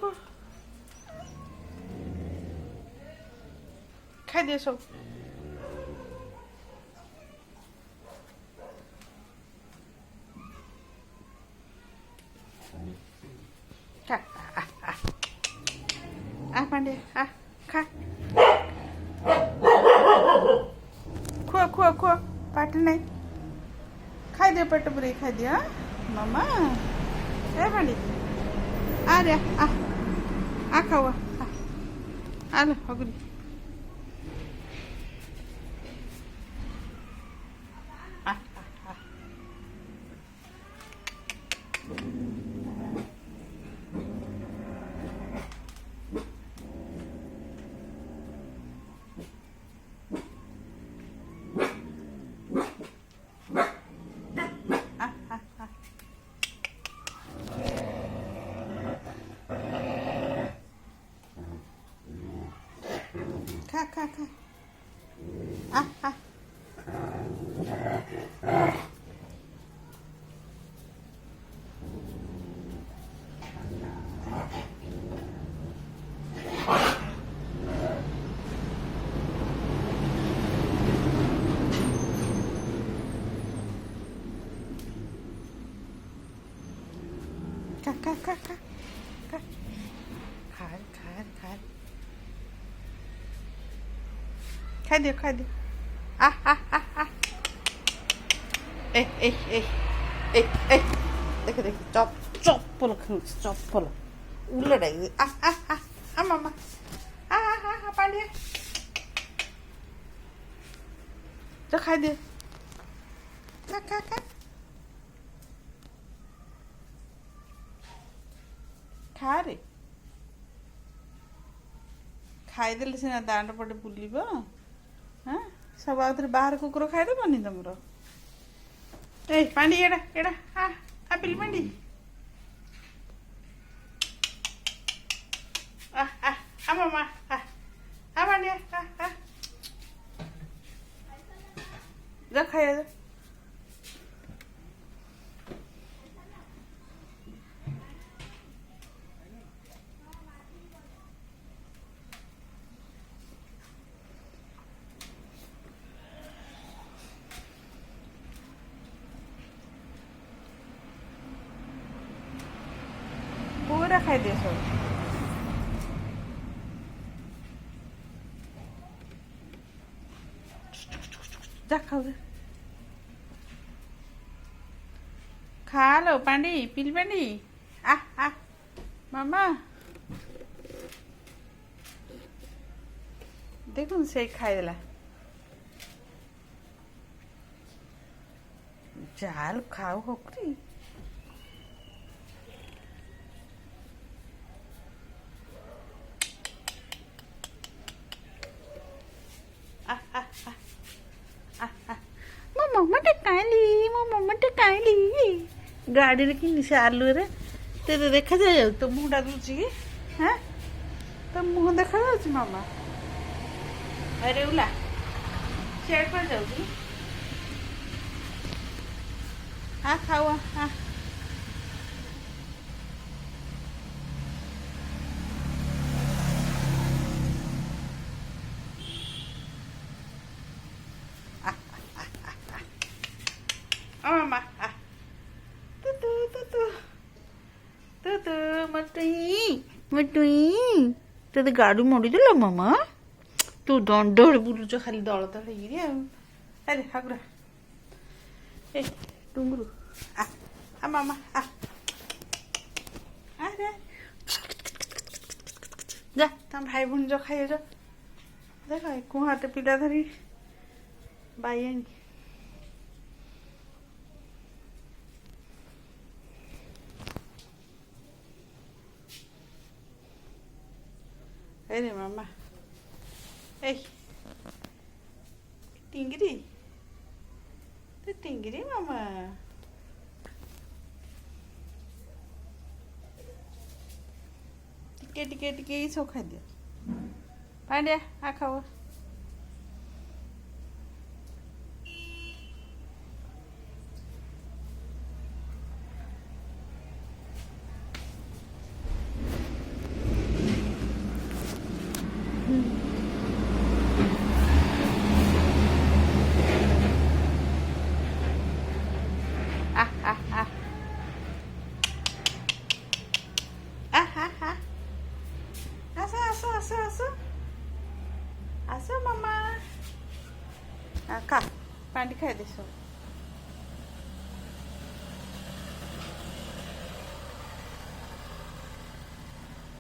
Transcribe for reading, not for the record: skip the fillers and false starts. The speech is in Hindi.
ଖୁଆ ଖାଇଦିଅ ସବୁ। ଖା ପାଣ୍ଡିଆ ଖା ଖୁଆ ଖୁଆ ଖୁଆ ପାଟି ନାହିଁ ଖାଇଦିଅ ପେଟ ପୁରେଇ ଖାଇଦିଅ ମାମା ଏ ପାଣ୍ଡି ଆରେ ଖାଉ ଆଲେ ହଗୁରି খা খাইদিও এই দেখে চপ্পল খেলছে চপ্পল উল্লেটাই মামা পান্ডিয়া তো খাইদিও ଖା ରେ ଖାଇଦେଲେ ସିନା ଦାଣ୍ଡ ପଟେ ବୁଲିବ ହଁ ସବୁ ଆଉଥରେ ବାହାର କୁକୁର ଖାଇଦେବନି ତମର ଏଇ ପାଣ୍ଡି ଏଇଟା ପିଲି ପାଣ୍ଡି ମାମା ପାଣ୍ଡିଆ ଯା ଖାଇବା पूरा खाइदियो सब जा खाऊ खा लो पांडी पिल पांडी मामा देखुन से खाइदेला चाल खाऊ होकरी गाड़ी रे कि से आलू रे तेरे देखा जाए तो मुँहटा दूची कि हाँ तो मुँह देखा जाऊँ मामा अरे उला शेड पर जाऊँ खाओ मामा ते गाड़ी मोड़ीदेल मामा तू दंड बुलुच खाली दल दल अरे हागुरा ए डुंगरू मामा अरे जा तुम भाई भून जो खाई जो देख कुहाटे पिला धरी बाई अरे मामा ए टिंगरी मामा टिके सब खाई दियो पांड्या खाओ ଆସ ମାମା ଖା ପାଣି ଖାଇଦେ ସବୁ